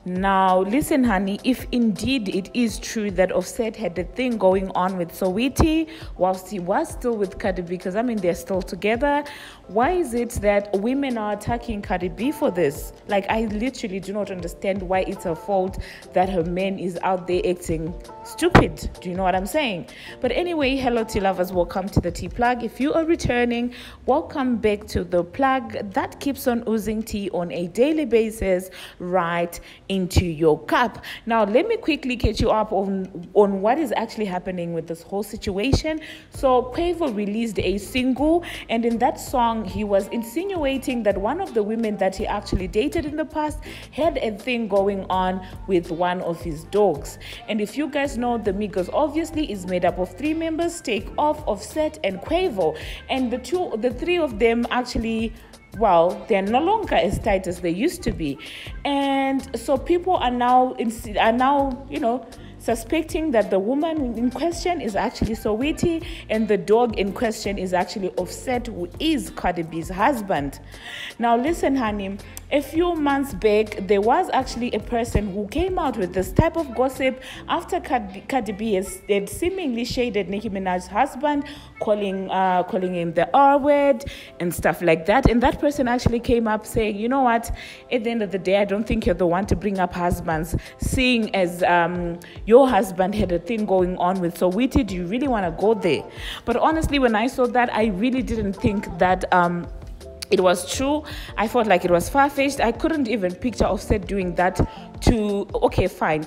Now, listen, honey, if indeed it is true that Offset had a thing going on with Saweetie whilst he was still with Cardi B, because I mean, they're still together, why is it that women are attacking Cardi B for this? Like, I literally do not understand why it's her fault that her man is out there acting stupid. Do you know what I'm saying? But anyway, hello, tea lovers. Welcome to the tea plug. If you are returning, welcome back to the plug that keeps on oozing tea on a daily basis right into your cup. Now, let me quickly catch you up on what is actually happening with this whole situation. So Quoavo released a single, and in that song he was insinuating that one of the women that he actually dated in the past had a thing going on with one of his dogs. And if you guys know, the Migos obviously is made up of 3 members: Take Off, Offset, and Quoavo, and the 3 of them actually, well, they're no longer as tight as they used to be. And so people are now suspecting that the woman in question is actually Saweetie and the dog in question is actually Offset, who is Cardi B's husband. Now listen, honey, a few months back there was actually a person who came out with this type of gossip after Cardi B had seemingly shaded Nicki Minaj's husband, calling him the R word and stuff like that. And that person actually came up saying, you know what, at the end of the day, I don't think you're the one to bring up husbands, seeing as your husband had a thing going on with Saweetie. Do you really want to go there? But honestly, when I saw that, I really didn't think that it was true. I felt like it was far-fetched. I couldn't even picture Offset doing that to, okay, fine,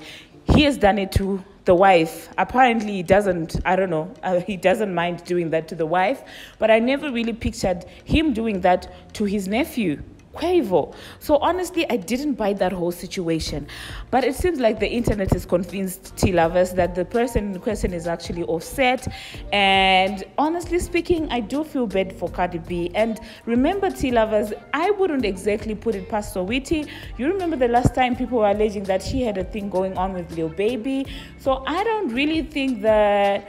he has done it to the wife. Apparently he doesn't, I don't know, he doesn't mind doing that to the wife, but I never really pictured him doing that to his nephew, Quoavo. So honestly, I didn't buy that whole situation. But it seems like the internet is convinced, tea lovers, that the person in question is actually Offset. And honestly speaking, I do feel bad for Cardi B. And remember, tea lovers, I wouldn't exactly put it past Saweetie. You remember the last time people were alleging that she had a thing going on with Lil Baby. So I don't really think that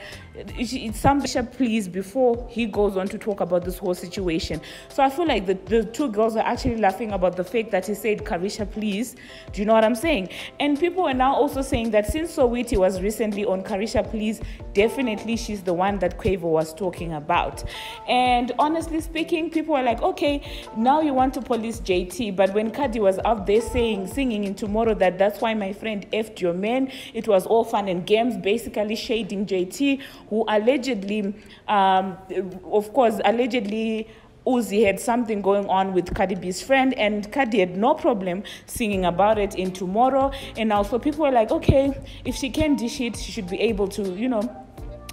it's some please before he goes on to talk about this whole situation. So I feel like the 2 girls are actually laughing about the fact that he said Carisha please. Do you know what I'm saying? And people are now also saying that since Saweetie was recently on Carisha please, definitely she's the one that Quoavo was talking about. And honestly speaking, people are like, okay, now you want to police JT, but when Cardi was out there singing in Tomorrow that that's why my friend effed your man, it was all fun and games, basically shading JT, who allegedly, allegedly Uzi had something going on with Cardi B's friend, and Cardi had no problem singing about it in Tomorrow. And also people were like, okay, if she can dish it, she should be able to,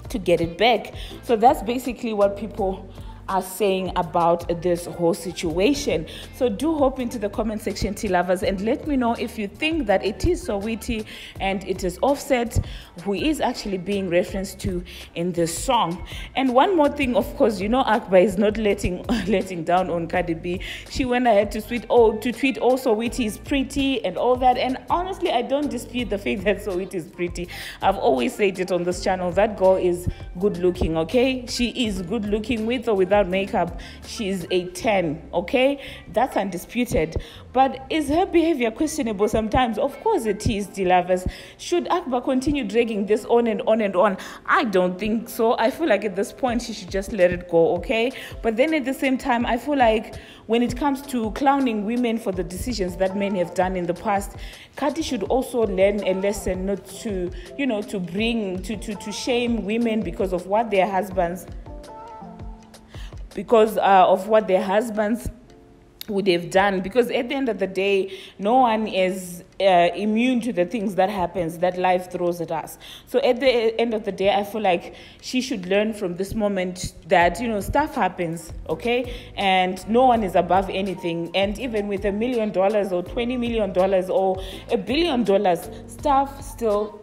to get it back. So that's basically what people are saying about this whole situation. So do hop into the comment section, tea lovers, and let me know if you think that it is Saweetie and it is Offset who is actually being referenced to in this song. And one more thing, of course, Akbar is not letting down on Cardi B. She went ahead to tweet, Saweetie is pretty and all that. And honestly, I don't dispute the fact that Saweetie is pretty. I've always said it on this channel, that girl is good looking, okay? She is good looking with or without makeup. She's a 10, okay? That's undisputed. But is her behavior questionable sometimes? Of course it is, dear lovers. Should Akbar continue dragging this on and on and on? I don't think so. I feel like at this point she should just let it go, okay? But then at the same time, I feel like when it comes to clowning women for the decisions that men have done in the past, Cardi should also learn a lesson not to, to shame women because of what their husbands would have done. Because at the end of the day, no one is immune to the things that life throws at us. So at the end of the day, I feel like she should learn from this moment that stuff happens, okay, and no one is above anything. And even with $1 million or $20 million or $1 billion, stuff still